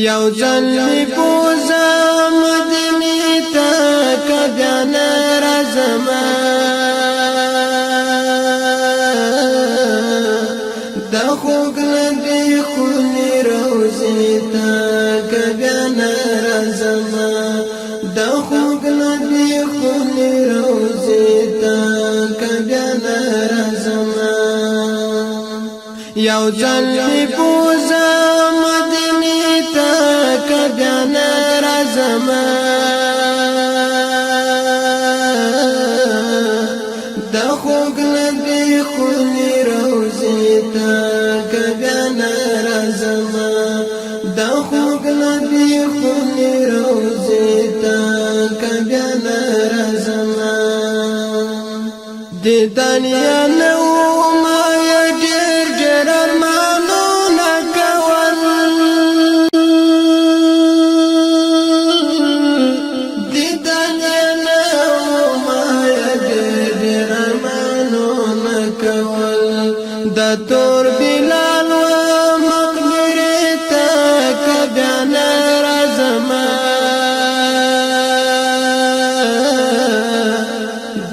یو ځل می بوزا مدینه ته کبیا نه راځم د خوږ نبی خونی روزي ته کبیا نه راځم د خوږ نبی خونی روزي ته کبیا نه راځم یو ځل می بوزا کبیا نه راځم د خوږ نبی خونی روزي ته کبیا نه راځم د خوږ نبی خونی روزي ته کبیا نه راځم د دنیا نو ما ډېر ډېر ارمانونه کول د تور بلال و مقبره ته کبیا نه راځم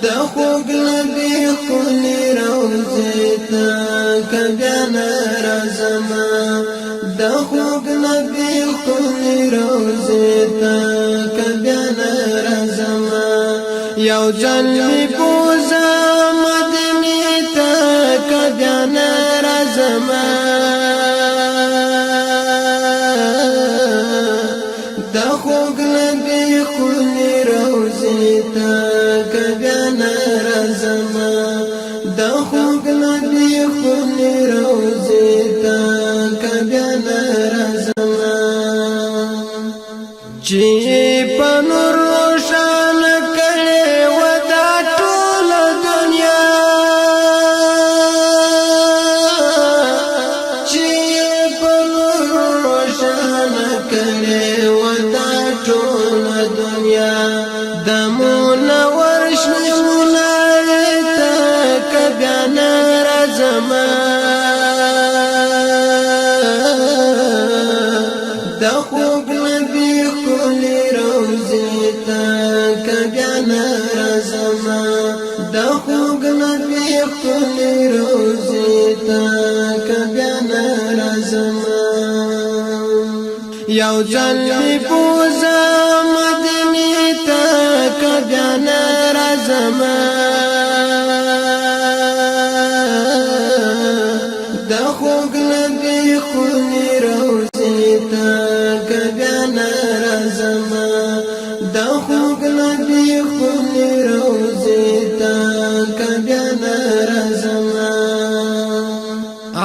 د خوږ نبی خونی روزي ته کبیا نه راځم د خوږ نبی خونی روزي ته کبیا نه راځم یو ځل می بوزا کبیا نه راځم د خوږ نبی خونی روزي ته کبیا نه راځم د خوږ نبی خونی روزي ته کبیا نه راځم چې په نور روشن کړي و دا ټول دنیا دمونور شمونه ته کبیا نه راځم د خوږ نبی خونی روزي ته کبیا نه راځم د خوږ نبی خونی روزي ته کبیا نه راځم یو ځل می بوزا مدینه ته کبیا نه راځم د خوږ نبی خونی روزي ته کبیا نه راځم د خوږ نبی خونی روزي ته کبیا نه راځم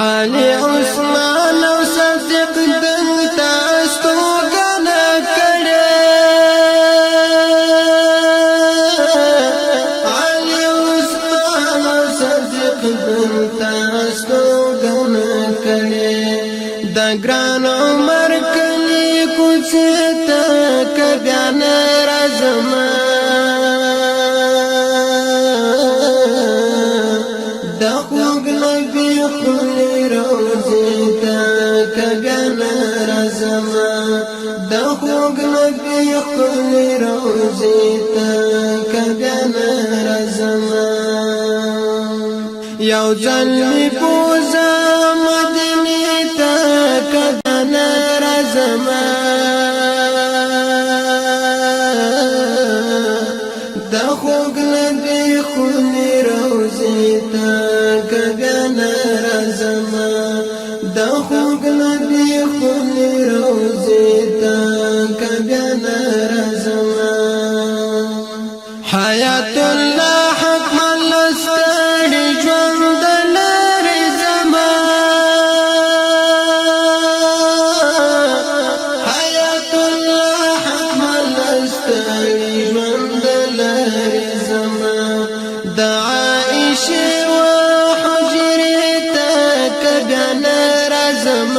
علي عثمان او صدیق دلته استوګنه کړې علي عثمان او صدیق دلته استوګنه کړې د ګران عمر کلی کوڅه ته کبیا نه راځم د خوږ نبی خونی روزي ته کبیا نه راځم د خوږ نبی خونی روزي ته کبیا نه راځم یو ځل می بوزا مدینه ته کبیا نه راځم د خوږ نبی خونی روزي ته کبیا نه راځم د خوږ نبی خونی روزي ته کبیا نه راځم حیات الله حق ملستړي ژوند لري زما حیات الله حق ملستړي ژوند لري زما د عائشه و حجره ته کبیا نه راځم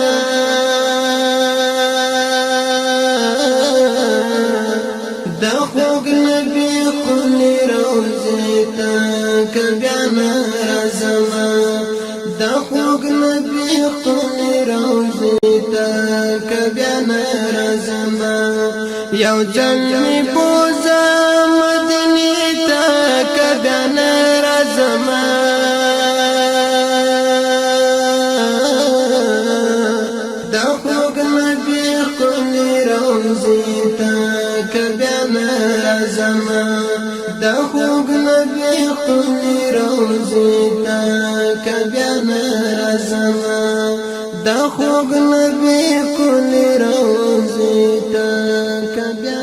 د خوږ نبی خونی روزي ته کبیا نه راځم د خوږ نبی خونی روزي ته کبیا نه رزما یو جلمی بوزا مدنی تا کبیان رزما دا خوگ نبی خلی روزی تا کبیان رزما دا خوگ نبی خلی روزی تا کبیان رزما دا خوگ نبی خلی روزی تا کبیان